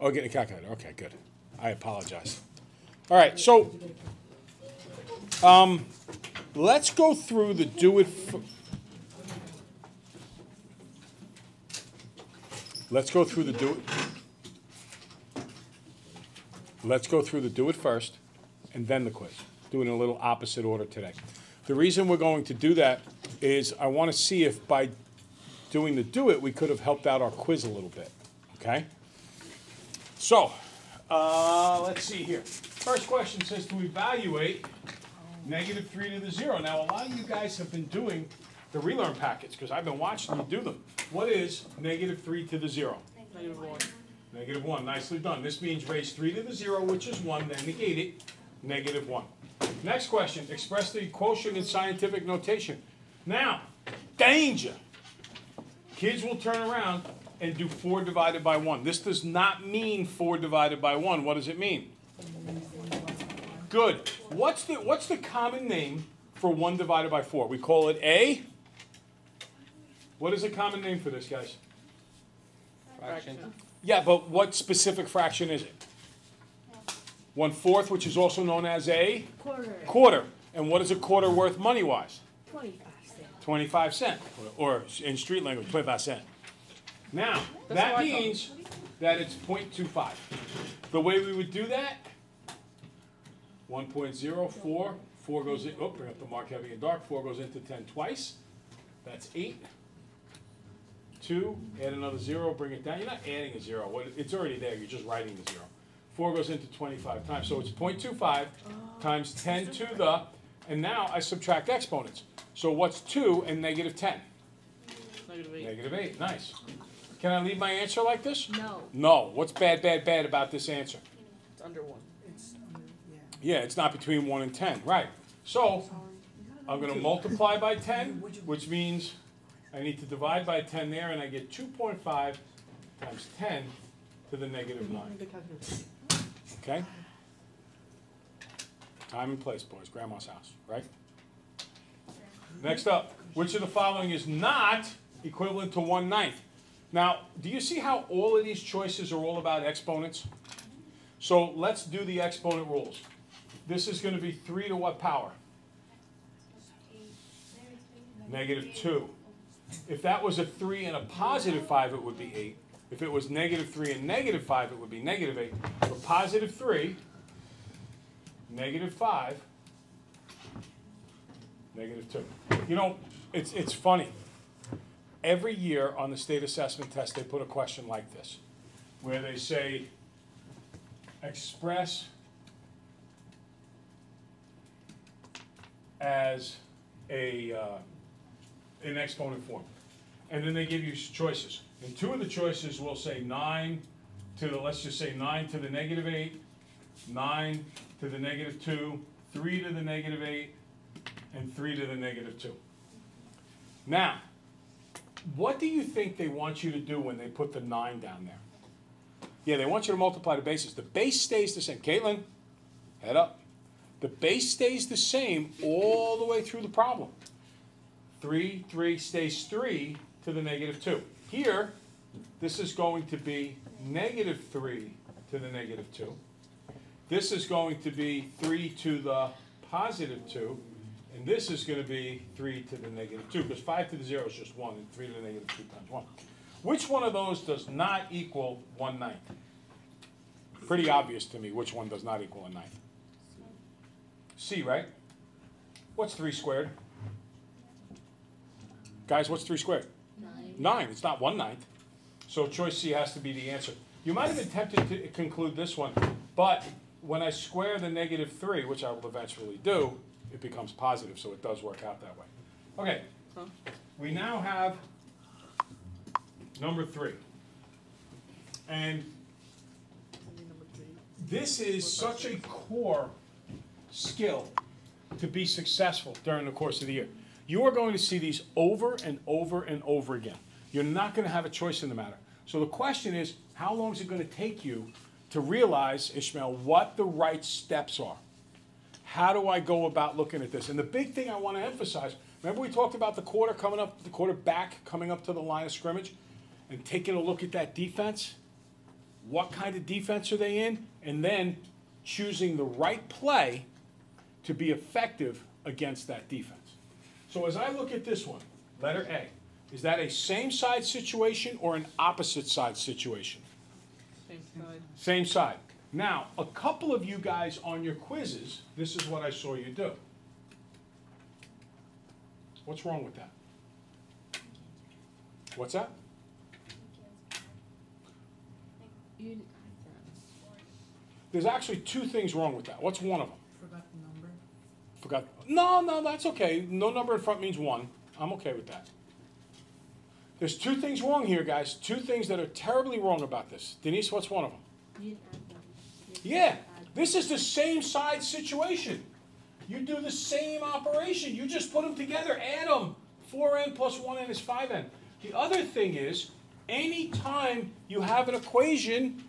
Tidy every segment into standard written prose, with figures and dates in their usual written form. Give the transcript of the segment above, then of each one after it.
Oh, getting a calculator. Okay, good. I apologize. All right, so let's go through the do it. Let's go through the do it. Let's go through the do it first, and then the quiz. Do it in a little opposite order today. The reason we're going to do that is I want to see if by doing the do it we could have helped out our quiz a little bit. Okay. So let's see here. First question says to evaluate -3 to the 0. Now a lot of you guys have been doing the relearn packets because I've been watching you do them. What is -3 to the 0? -1. -1. Nicely done. This means raise 3 to the 0, which is 1, then negate it, -1. Next question, express the quotient in scientific notation. Now, danger. Kids will turn around and do 4 divided by 1. This does not mean 4 divided by 1. What does it mean? Good. What's the common name for 1 divided by 4? We call it a? What is a common name for this, guys? Fraction. Yeah, but what specific fraction is it? 1/4, which is also known as a? Quarter. And what is a quarter worth money-wise? 25 cents. 25 cents. Or in street language, 25 cents. Now, that means that it's 0.25. The way we would do that, 1.04, 4 goes in, oh, bring up the mark heavy and dark, 4 goes into 10 twice. That's 8. 2, add another 0, bring it down. You're not adding a 0. It's already there. You're just writing the 0. 4 goes into 25 times. So it's 0.25 times 10 to the, and now I subtract exponents. So what's 2 and -10? -8. -8. Nice. Can I leave my answer like this? No. No. What's bad about this answer? It's under 1. Yeah, it's not between 1 and 10. Right. So I'm going to multiply by 10, which means I need to divide by 10 there, and I get 2.5 times 10 to the -9. Okay? Time and place, boys. Grandma's house, right? Next up, which of the following is not equivalent to 1/9? Now, do you see how all of these choices are all about exponents? So let's do the exponent rules. This is going to be 3 to what power? -2. If that was a 3 and a +5, it would be 8. If it was -3 and -5, it would be -8. So +3, -5, -2. You know, it's funny. Every year on the state assessment test, they put a question like this, where they say, express as an exponent form. And then they give you choices. And 2 of the choices will say 9 to the, let's just say 9 to the -8, 9 to the -2, 3 to the -8, and 3 to the -2. Now, what do you think they want you to do when they put the 9 down there? Yeah, they want you to multiply the bases. The base stays the same. Caitlin, head up. The base stays the same all the way through the problem. 3 stays 3 to the -2. Here, this is going to be -3 to the -2. This is going to be 3 to the +2. And this is going to be 3 to the -2, because 5 to the 0 is just 1, and 3 to the -2 times 1. Which one of those does not equal 1/9? Pretty obvious to me which one does not equal 1/9. C, right? What's 3 squared? Guys, what's 3 squared? 9. 9. It's not 1/9. So choice C has to be the answer. You might have been tempted to conclude this one, but when I square the -3, which I will eventually do, it becomes positive, so it does work out that way. Okay, we now have number 3. And this is such a core skill to be successful during the course of the year. You are going to see these over and over and over again. You're not going to have a choice in the matter. So the question is, how long is it going to take you to realize, Ishmael, what the right steps are? How do I go about looking at this? And the big thing I want to emphasize, remember we talked about the quarterback coming up to the line of scrimmage and taking a look at that defense? what kind of defense are they in, and then choosing the right play to be effective against that defense. So as I look at this one, letter A, is that a same side situation or an opposite side situation? Same side. Same side. Now, a couple of you guys on your quizzes, this is what I saw you do. What's wrong with that? What's that? There's actually two things wrong with that. What's one of them? Forgot the number. Forgot. No, that's okay. No number in front means 1. I'm okay with that. There's two things wrong here, guys. Two things that are terribly wrong about this. Denise, what's one of them? Yeah, this is the same side situation. You do the same operation. You just put them together, add them. 4n plus 1n is 5n. The other thing is, anytime you have an equation,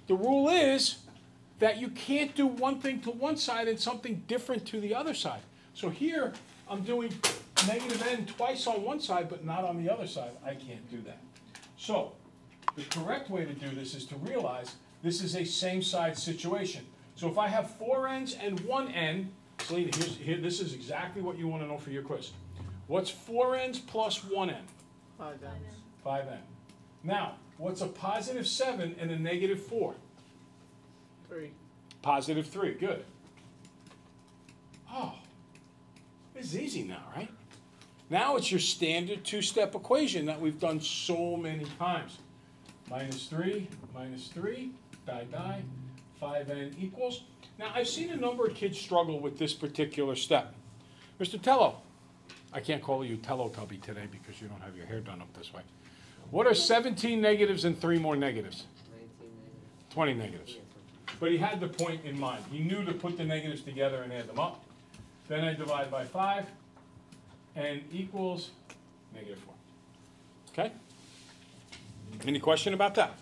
the rule is that you can't do one thing to one side and something different to the other side. So here, I'm doing negative n twice on one side, but not on the other side. I can't do that. So, the correct way to do this is to realize this is a same side situation. So if I have 4 n's and 1 n, Selena, this is exactly what you want to know for your quiz. What's 4 n's plus 1 n? 5 N's. 5n. Now, what's a positive 7 and a negative 4? 3. Positive 3, good. Oh, this is easy now, right? Now it's your standard two-step equation that we've done so many times. Minus 3, die, 5n equals. Now, I've seen a number of kids struggle with this particular step. Mr. Tello, I can't call you Teletubby today because you don't have your hair done up this way. What are 17 negatives and 3 more negatives? 20 negatives. But he had the point in mind. He knew to put the negatives together and add them up. Then I divide by 5, and equals negative 4. Okay? Any question about that?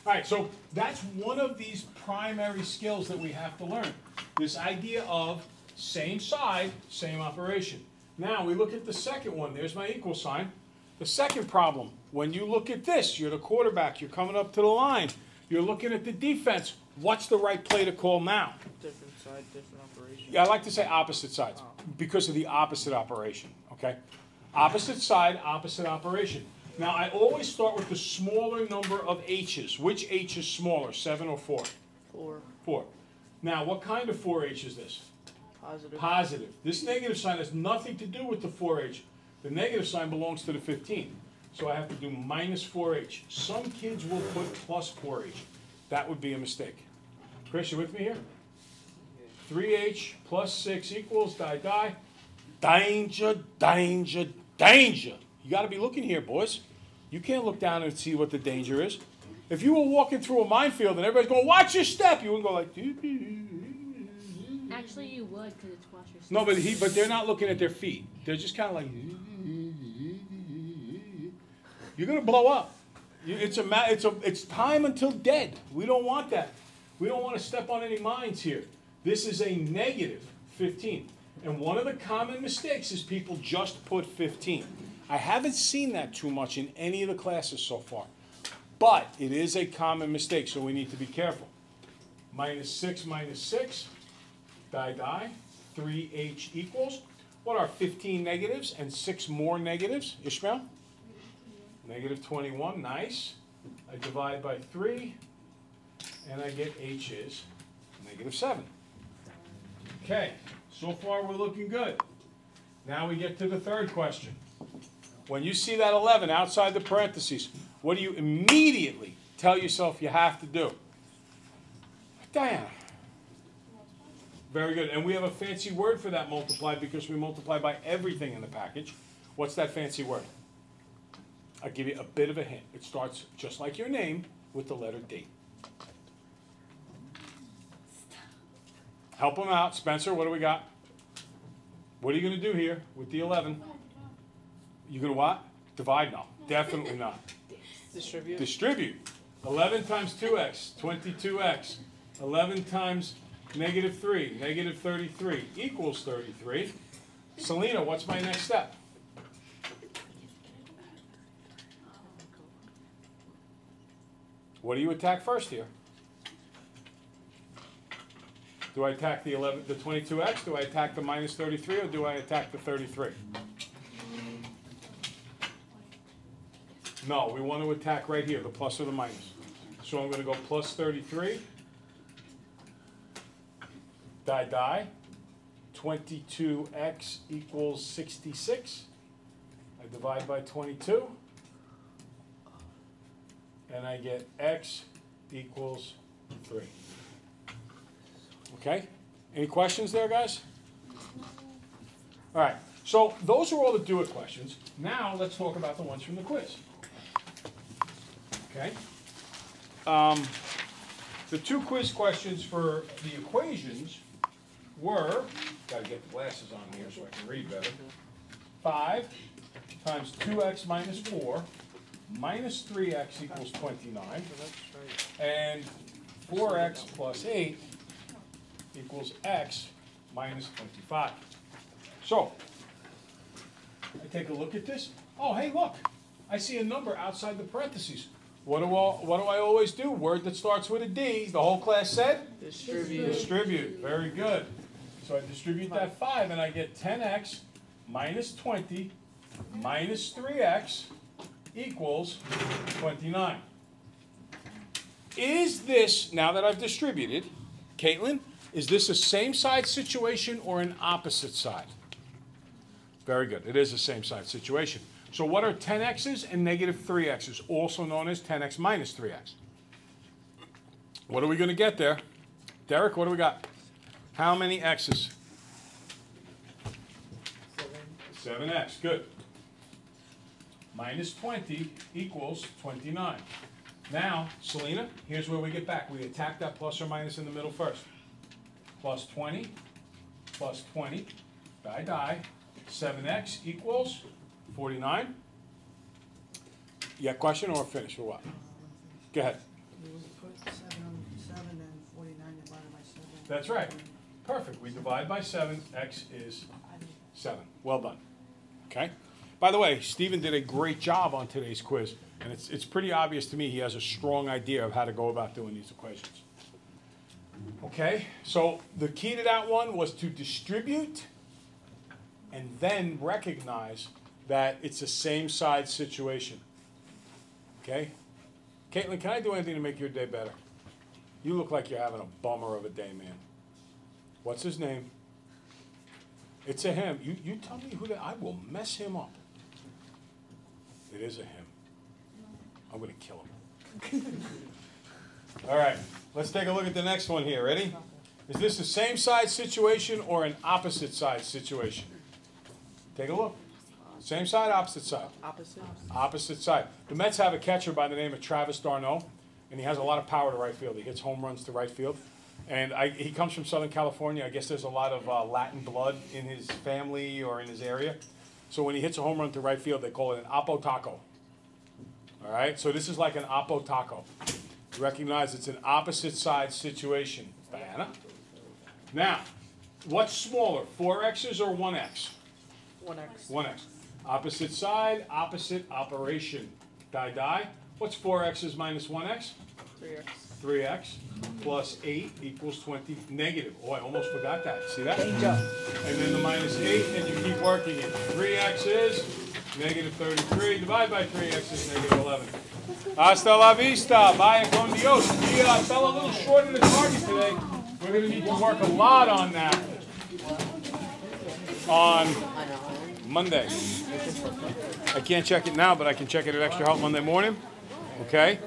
All right, so that's one of these primary skills that we have to learn. This idea of same side, same operation. Now we look at the second one. There's my equal sign. The second problem, when you look at this, you're the quarterback, you're coming up to the line, you're looking at the defense. What's the right play to call now? Different side, different operation. Yeah, I like to say opposite sides because of the opposite operation, okay? Opposite side, opposite operation. Now, I always start with the smaller number of h's. Which h is smaller, 7 or 4? 4. 4. Now, what kind of 4h is this? Positive. Positive. This negative sign has nothing to do with the 4h. The negative sign belongs to the 15. So I have to do minus 4h. Some kids will put plus 4h. That would be a mistake. Chris, you with me here? 3h plus 6 equals, die. Danger, danger, danger. You got to be looking here, boys. You can't look down and see what the danger is. If you were walking through a minefield and everybody's going, watch your step, you wouldn't go like, actually you would, because it's watch your step. no, but they're not looking at their feet. They're just kind of like, you're going to blow up. It's time until dead. We don't want that. We don't want to step on any mines here. This is a negative 15. And one of the common mistakes is people just put 15. I haven't seen that too much in any of the classes so far. But it is a common mistake, so we need to be careful. Minus 6, die. 3h equals. What are 15 negatives and 6 more negatives? Ishmael? Negative 21, nice. I divide by 3, and I get h is negative 7. Okay, so far we're looking good. Now we get to the third question. When you see that 11 outside the parentheses, what do you immediately tell yourself you have to do? Diana. Very good. And we have a fancy word for that multiply because we multiply by everything in the package. What's that fancy word? I'll give you a bit of a hint. It starts just like your name with the letter D. Help them out. Spencer, what do we got? What are you going to do here with the 11? You going to what? Divide? No. Definitely not. Distribute. Distribute. 11 times 2x, 22x. 11 times negative 3, negative 33, equals 33. Selena, what's my next step? What do you attack first here? Do I attack the 22x? Do I attack the minus 33, or do I attack the 33? No, we want to attack right here, the plus or the minus. So I'm going to go plus 33. Die. 22x equals 66. I divide by 22. And I get x equals 3. Okay? Any questions there, guys? All right. So those are all the do it questions. Now let's talk about the ones from the quiz. Okay? The two quiz questions for the equations were, got to get the glasses on here so I can read better, 5 times 2x minus 4 minus 3x equals 29, and 4x plus 8 equals x minus 25. So, I take a look at this. Oh, hey, look. I see a number outside the parentheses. What do I always do? Word that starts with a D. The whole class said? Distribute. Distribute. Very good. So I distribute that 5, and I get 10x minus 20 minus 3x equals 29. Is this, now that I've distributed, Caitlin, is this a same side situation or an opposite side? Very good. It is a same side situation. So what are 10x's and negative 3x's, also known as 10x minus 3x? What are we going to get there? Derek, what do we got? How many x's? 7x. Good. Minus 20 equals 29. Now, Selena, here's where we get back. We attack that plus or minus in the middle first. Plus 20, plus 20, die. 7x equals 49. Yeah, question or finish or what? Go ahead. You put 7 on 7 and 49 divided by 7. That's right. Perfect. We divide by 7. X is 7. Well done. Okay? By the way, Stephen did a great job on today's quiz, and it's pretty obvious to me he has a strong idea of how to go about doing these equations. Okay? So the key to that one was to distribute and then recognize that it's a same side situation. Okay? Caitlin, can I do anything to make your day better? You look like you're having a bummer of a day, man. What's his name? It's a him. You tell me who that, I will mess him up. It is a him. I'm going to kill him. All right, let's take a look at the next one here. Ready? Is this a same side situation or an opposite side situation? Take a look. Same side, opposite side. Opposite. Opposite side. The Mets have a catcher by the name of Travis d'Arnaud, and he has a lot of power to right field. He hits home runs to right field. And he comes from Southern California. I guess there's a lot of Latin blood in his family or in his area. So when he hits a home run to right field, they call it an oppo taco. All right? So this is like an oppo taco. Recognize it's an opposite side situation, Diana. Now, what's smaller, 4x's or 1x? 1x. 1x. Opposite side, opposite operation. Die. What's 4x's minus 1x? 3x. 3x plus 8 equals 20 negative. Oh, I almost forgot that. See that? Danger. And then the minus 8, and you keep working it. 3x is negative 33. Divide by 3x is negative 11. Hasta la vista. Vaya con Dios. We fell a little short in the target today. We're going to need to work a lot on that on Monday. I can't check it now, but I can check it at Extra Help Monday morning. Okay?